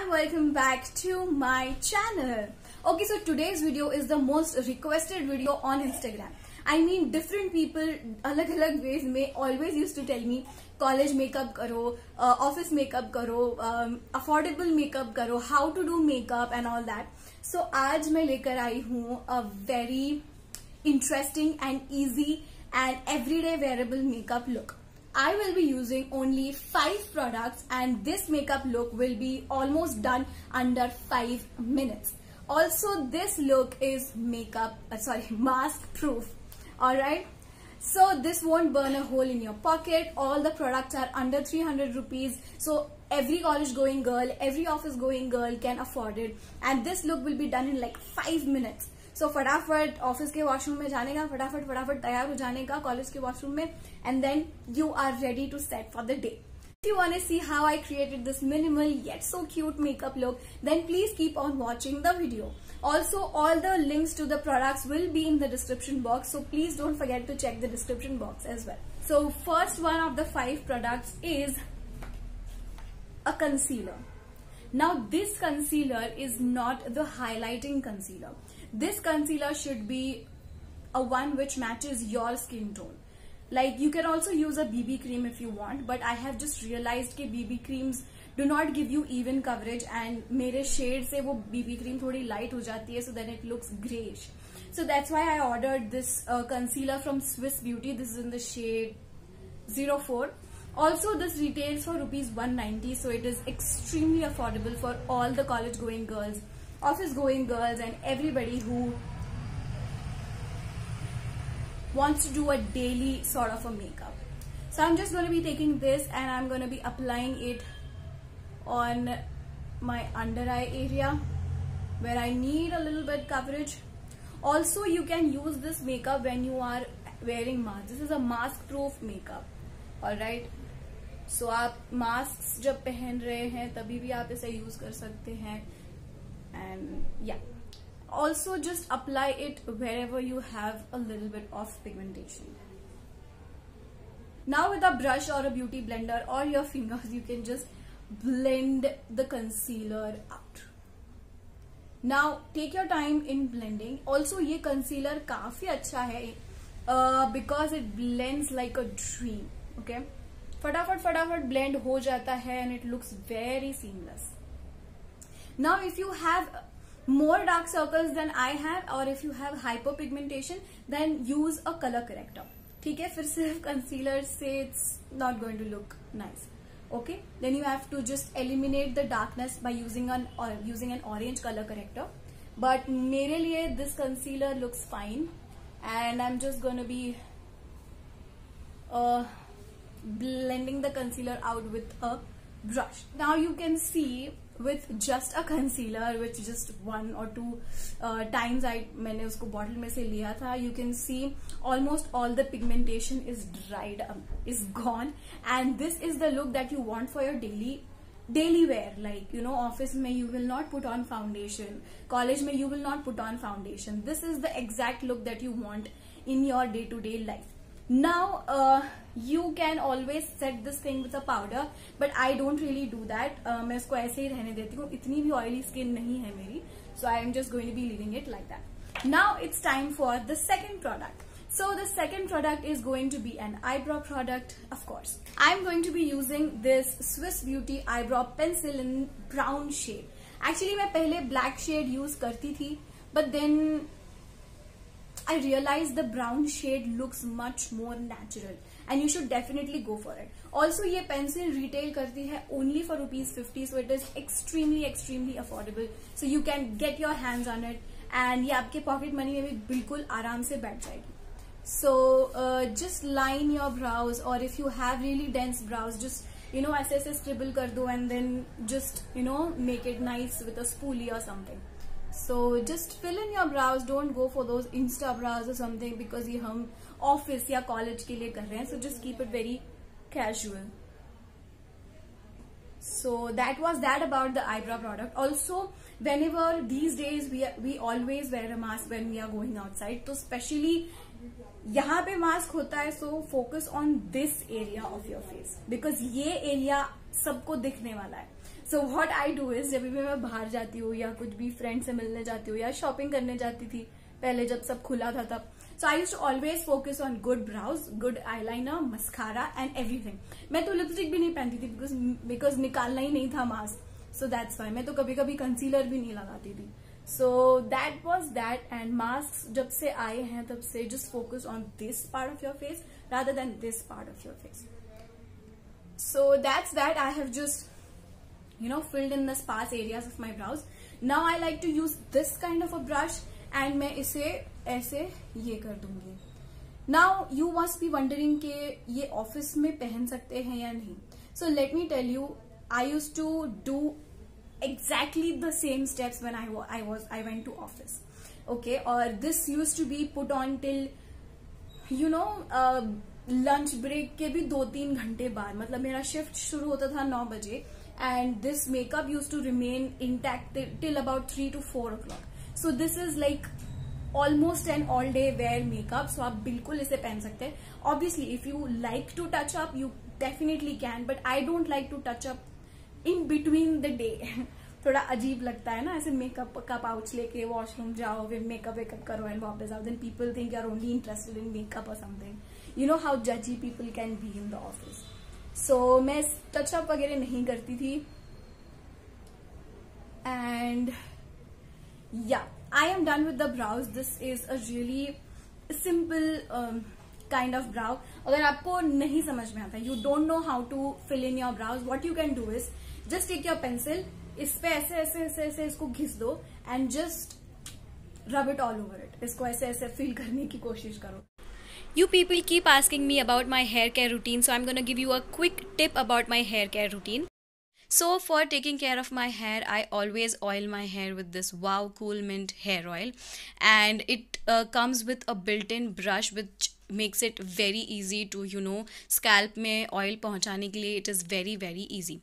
and welcome back to my channel. Okay, so today's video is the most requested video on Instagram. I mean, different people अलग-अलग ways में always used to tell me college makeup करो, office makeup करो, affordable makeup करो, how to do makeup and all that. So आज मैं लेकर आई हूँ a very interesting and easy and everyday wearable makeup look. I will be using only 5 products and this makeup look will be almost done under 5 minutes. Also, this look is mask proof. Alright. So this won't burn a hole in your pocket. All the products are under 300 rupees. So every college going girl, every office going girl can afford it. And this look will be done in like 5 minutes. So फटाफट office के washroom में जाने का, फटाफट तैयार हो जाने का कॉलेज के वॉशरूम में, and then you are ready to set for the day. If you want to see how I created this minimal yet so cute makeup look, then please keep on watching the video. Also, all the links to the products will be in the description box, so please don't forget to check the description box as well. So first one of the 5 products is a concealer. Now this concealer is not the highlighting concealer. This concealer should be a one which matches your skin tone. Like you can also use a BB cream if you want, but I have just realized that BB creams do not give you even coverage and मेरे shade से वो BB cream थोड़ी light हो जाती है, so then it looks grayish. So that's why I ordered this concealer from Swiss Beauty. This is in the shade 04. Also, this retails for rupees 190, so it is extremely affordable for all the college going girls, office going girls, and everybody who wants to do a daily sort of a makeup. So I'm just going to be taking this and I'm going to be applying it on my under eye area where I need a little bit coverage. Also, you can use this makeup when you are wearing mask. This is a mask proof makeup. Alright. So आप masks जब पहन रहे हैं तभी भी आप इसे use कर सकते हैं. And yeah, also just apply it wherever you have a little bit of pigmentation. Now with a brush or a beauty blender or your fingers, you can just blend the concealer out. Now take your time in blending. Also ये concealer काफी अच्छा है because it blends like a dream. Okay, फटाफट blend हो जाता है and it looks very seamless. Now if you have more dark circles than I have or if you have hyperpigmentation, then use a color corrector. ठीक है, फिर सिर्फ concealer से it's not going to look nice. Okay, then you have to just eliminate the darkness by using an orange color corrector. But मेरे लिए this concealer looks fine and I'm just going to be blending the concealer out with a brush. Now you can see with just a concealer, which just 1 or 2 times मैंने उसको bottle में से लिया था, you can see almost all the pigmentation is dried up, is gone, and this is the look that you want for your daily wear. Like, you know, office में you will not put on foundation, college में you will not put on foundation. This is the exact look that you want in your day-to-day life. Now you can always set this thing with a powder, but I don't really do that. मैं इसको ऐसे ही रहने देती हूँ, इतनी भी oily skin नहीं है मेरी, so I am just going to be leaving it like that. Now it's time for the second product. So the second product is going to be an eyebrow product, of course. I'm going to be using this Swiss Beauty eyebrow pencil in brown shade. Actually मैं पहले black shade use करती थी, but then I realized the brown shade looks much more natural and you should definitely go for it. Also ये pencil retail करती है only for rupees 50, so it is extremely affordable. So you can get your hands on it and ये आपके pocket money में भी बिल्कुल आराम से बैठ जाएगी. So just line your brows, or if you have really dense brows, just ऐसे scribble कर दो and then just make it nice with a spoolie or something. So just fill in your brows. Don't go for those insta brows or something because ये हम office या college के लिए कर रहे हैं. So just keep it very casual. So that was that about the eyebrow product. Also, whenever these days we always wear a mask when we are going outside. So especially यहाँ पे mask होता है, so focus on this area of your face because ये area सबको दिखने वाला है. So what I do is, जब भी मैं बाहर जाती हूँ या कुछ भी फ्रेंड से मिलने जाती हूँ या शॉपिंग करने जाती थी पहले जब सब खुला था तब, so I used to always focus on good brows, good eyeliner, mascara and everything. मैं तो लिपस्टिक भी नहीं पहनती थी बिकॉज निकालना ही नहीं था मास्क. So that's why. मैं तो कभी कभी कंसीलर भी नहीं लगाती थी. So that was that. And mask जब से आए हैं तब से just focus on this part of your face rather than this part of your face. So that's that. I have just filled in the sparse areas of my brows. Now I like to use this kind of a brush and मैं इसे ऐसे ये कर दूंगी. Now you must be wondering कि ये office में पहन सकते हैं या नहीं. So let me tell you, I used to do exactly the same steps when I went to office. Okay, or this used to be put on till lunch break के भी 2-3 घंटे बाद. मतलब मेरा शिफ्ट शुरू होता था 9 बजे and this makeup used to remain intact till about 3 to 4 o'clock. So this is like almost an all day wear makeup. So आप बिल्कुल इसे पहन सकते हैं. Obviously if you like to touch up you definitely can, but I don't like to touch up in between the day. थोड़ा अजीब लगता है ना ऐसे मेकअप का पाउच लेके वॉशरूम जाओ, फिर मेकअप करो एंड वापस आओ. Then people think you are only interested in makeup और समथिंग. यू नो हाउ जजी people can be in the office. So मैं टचअप वगैरह नहीं करती थी. And yeah I am done with the brows. This is a really simple kind of brow. अगर आपको नहीं समझ में आता, you don't know how to fill in your brows, what you can do is just take your pencil, इस पे ऐसे ऐसे ऐसे ऐसे इसको घिस दो and just rub it all over it. इसको ऐसे ऐसे फील करने की कोशिश करो. You people keep asking me about my hair care routine, so I'm going to give you a quick tip about my hair care routine. So for taking care of my hair, I always oil my hair with this Wow Cool Mint hair oil, and it comes with a built-in brush which makes it very easy to scalp में oil पहुँचाने के लिए. It is very very easy.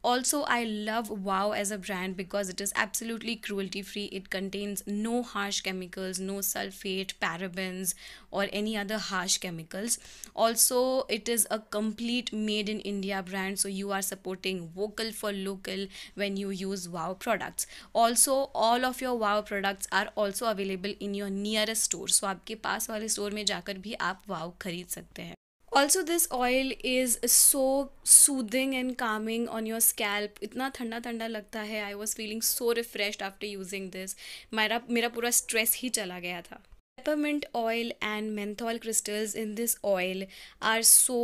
Also, I love Wow as a brand because it is absolutely cruelty free. It contains no harsh chemicals, no sulfate, parabens or any other harsh chemicals. Also, it is a complete made in India brand, so you are supporting vocal for local when you use Wow products. Also, all of your Wow products are also available in your nearest store. So आपके पास वाले store में जाकर भी आप Wow खरीद सकते हैं. Also, this oil is so soothing and calming on your scalp. इतना ठंडा ठंडा लगता है. I was feeling so refreshed after using this. मेरा पूरा stress ही चला गया था. Peppermint oil and menthol crystals in this oil are so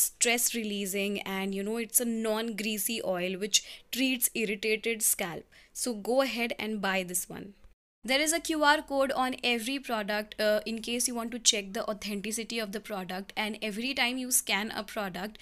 stress releasing, and it's a non-greasy oil which treats irritated scalp. So go ahead and buy this one. There is a QR code on every product in case you want to check the authenticity of the product, and every time you scan a product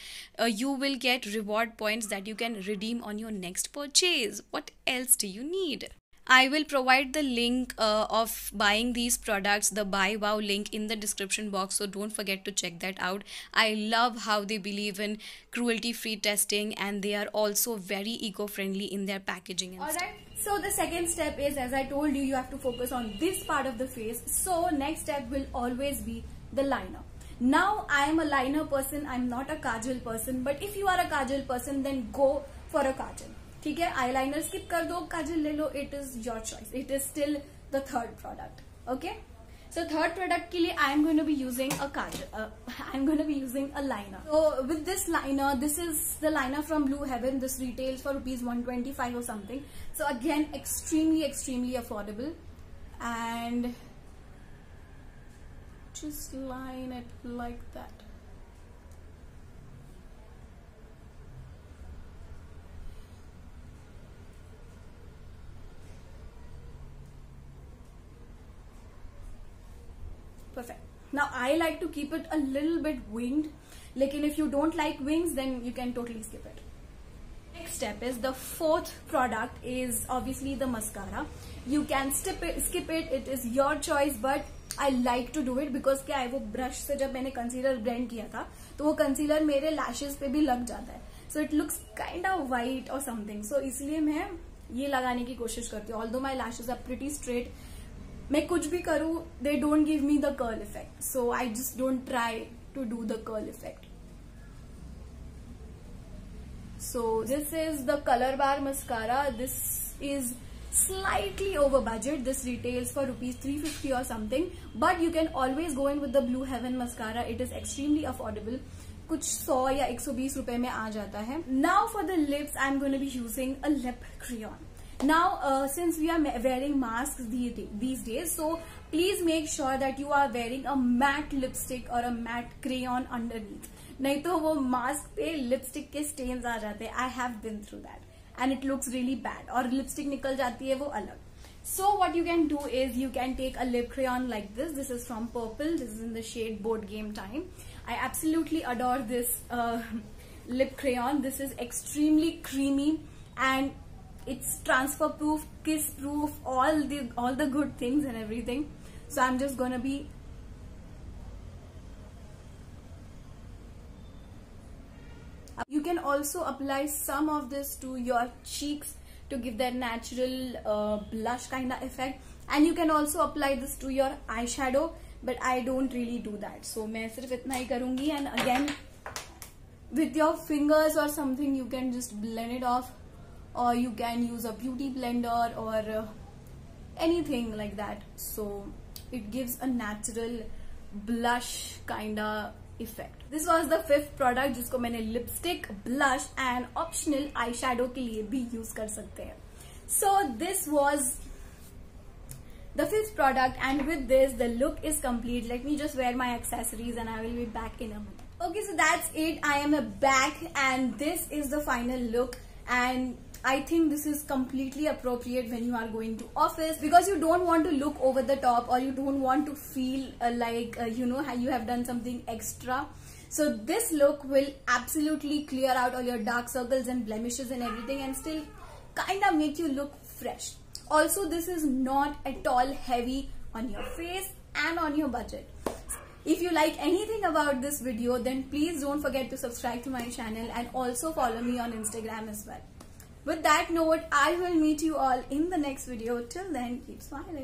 you will get reward points that you can redeem on your next purchase. What else do you need? I will provide the link of buying these products, the Buy Wow link, in the description box, so don't forget to check that out. I love how they believe in cruelty-free testing, and they are also very eco-friendly in their packaging and stuff. Alright, so the second step is, as I told you, you have to focus on this part of the face. So next step will always be the liner. Now I am a liner person, I'm not a kajal person, but if you are a kajal person then go for a kajal. ठीक है, eyeliner skip कर दो, काजल ले लो, it is your choice. It is still the third product. Okay, so third product के लिए I am going to be using a kajal, I am going to be using a liner. So with this liner, this is the liner from Blue Heaven. This retails for ₹125 or something. So again, extremely affordable, and just line it like that. Perfect. Now I like to keep it a little bit winged, lekin if you don't like wings then you can totally skip it. Next step is, the fourth product is obviously the mascara. You can skip it, it is your choice, but I like to do it because क्या है, वो brush से जब मैंने concealer blend किया था तो वो concealer मेरे lashes पे भी लग जाता है, so it looks kind of white or something. So इसलिए मैं ये लगाने की कोशिश करती हूँ. Although my lashes are pretty straight, मैं कुछ भी करूँ, they don't give me the curl effect, so I just don't try to do the curl effect. So this is the Color Bar mascara. This is slightly over budget. This retails for rupees 350 or something, but you can always go in with the Blue Heaven mascara. It is extremely affordable. कुछ 100 या 120 रुपए में आ जाता है. Now for the lips, I'm going to be using a lip crayon. Now since we are wearing masks these days, so please make sure that you are wearing a matte lipstick or a matte crayon underneath. नहीं तो वो mask पे lipstick के stains आ जाते हैं. I have been through that and it looks really bad. और lipstick निकल जाती है वो अलग. So what you can do is you can take a lip crayon like this. This is from Purple. This is in the shade Board Game Time. I absolutely adore this lip crayon. This is extremely creamy and it's transfer proof, kiss proof, all the good things and everything. So I'm just gonna be you can also apply some of this to your cheeks to give that natural blush kind of effect, and you can also apply this to your eyeshadow, but I don't really do that. So मैं सिर्फ इतना ही करूँगी, and again with your fingers or something you can just blend it off, or you can use a beauty blender or anything like that. So it gives a natural blush kind of effect. This was the 5th product जिसको मैंने lipstick, blush and optional eyeshadow के लिए भी use कर सकते हैं. So this was the 5th product, and with this the look is complete. Let me just wear my accessories and I will be back in a minute. Okay, so that's it. I am back and this is the final look, and I think this is completely appropriate when you are going to office, because you don't want to look over the top, or you don't want to feel like you know how you have done something extra. So this look will absolutely clear out all your dark circles and blemishes and everything, and still kind of make you look fresh. Also, this is not at all heavy on your face and on your budget. If you like anything about this video, then please don't forget to subscribe to my channel and also follow me on Instagram as well. With that note, I will meet you all in the next video. Till then, keep smiling.